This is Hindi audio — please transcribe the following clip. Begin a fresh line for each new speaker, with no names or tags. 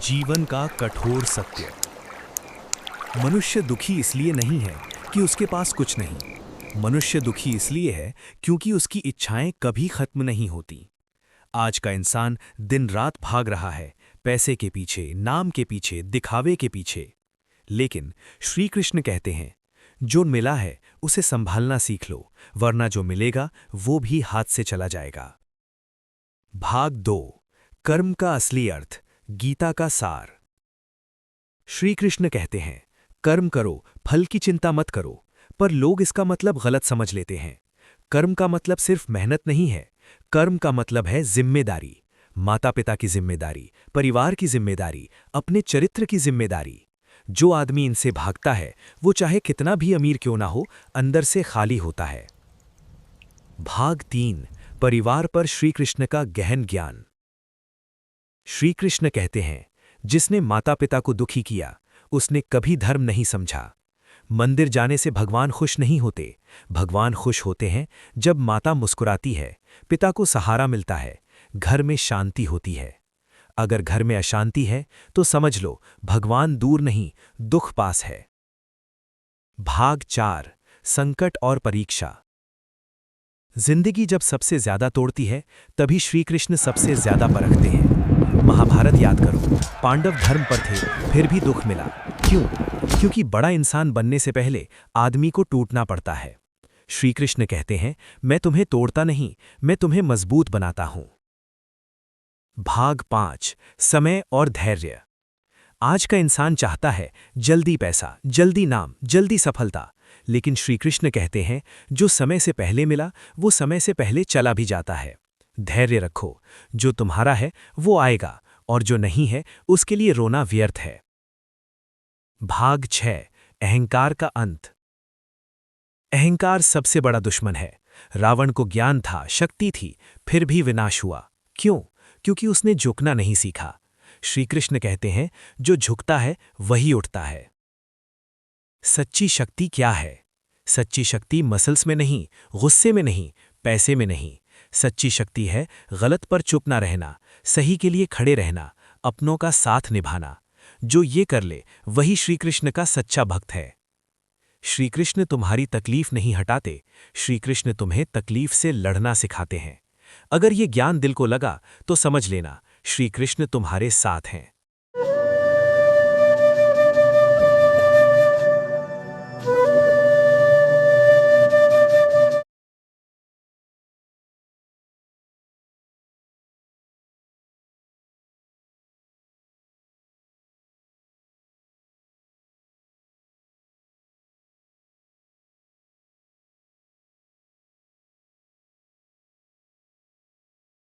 जीवन का कठोर सत्य। मनुष्य दुखी इसलिए नहीं है कि उसके पास कुछ नहीं। मनुष्य दुखी इसलिए है क्योंकि उसकी इच्छाएं कभी खत्म नहीं होती। आज का इंसान दिन रात भाग रहा है, पैसे के पीछे, नाम के पीछे, दिखावे के पीछे। लेकिन श्री कृष्ण कहते हैं, जो मिला है उसे संभालना सीख लो, वरना जो मिलेगा वो भी हाथ से चला जाएगा। भाग 2, कर्म का असली अर्थ, गीता का सार। श्री कृष्ण कहते हैं, कर्म करो, फल की चिंता मत करो। पर लोग इसका मतलब गलत समझ लेते हैं। कर्म का मतलब सिर्फ मेहनत नहीं है। कर्म का मतलब है जिम्मेदारी, माता पिता की जिम्मेदारी, परिवार की जिम्मेदारी, अपने चरित्र की जिम्मेदारी। जो आदमी इनसे भागता है वो चाहे कितना भी अमीर क्यों ना हो, अंदर से खाली होता है। भाग 3, परिवार पर श्री कृष्ण का गहन ज्ञान। श्री कृष्ण कहते हैं, जिसने माता पिता को दुखी किया उसने कभी धर्म नहीं समझा। मंदिर जाने से भगवान खुश नहीं होते। भगवान खुश होते हैं जब माता मुस्कुराती है, पिता को सहारा मिलता है, घर में शांति होती है। अगर घर में अशांति है तो समझ लो भगवान दूर नहीं, दुख पास है। भाग 4, संकट और परीक्षा। जिंदगी जब सबसे ज्यादा तोड़ती है तभी श्री कृष्ण सबसे ज्यादा परखते हैं। महाभारत याद करो, पांडव धर्म पर थे फिर भी दुख मिला। क्यों? क्योंकि बड़ा इंसान बनने से पहले आदमी को टूटना पड़ता है। श्री कृष्ण कहते हैं, मैं तुम्हें तोड़ता नहीं, मैं तुम्हें मजबूत बनाता हूं। भाग 5, समय और धैर्य। आज का इंसान चाहता है जल्दी पैसा, जल्दी नाम, जल्दी सफलता। लेकिन श्री कृष्ण कहते हैं, जो समय से पहले मिला वो समय से पहले चला भी जाता है। धैर्य रखो, जो तुम्हारा है वो आएगा और जो नहीं है उसके लिए रोना व्यर्थ है। भाग 6, अहंकार का अंत। अहंकार सबसे बड़ा दुश्मन है। रावण को ज्ञान था, शक्ति थी, फिर भी विनाश हुआ। क्यों? क्योंकि उसने झुकना नहीं सीखा। श्री कृष्ण कहते हैं, जो झुकता है वही उठता है। सच्ची शक्ति क्या है? सच्ची शक्ति मसल्स में नहीं, गुस्से में नहीं, पैसे में नहीं। सच्ची शक्ति है गलत पर चुप ना रहना, सही के लिए खड़े रहना, अपनों का साथ निभाना। जो ये कर ले वही श्री कृष्ण का सच्चा भक्त है। श्री कृष्ण तुम्हारी तकलीफ नहीं हटाते, श्री कृष्ण तुम्हें तकलीफ से लड़ना सिखाते हैं। अगर ये ज्ञान दिल को लगा तो समझ लेना श्री कृष्ण तुम्हारे साथ हैं।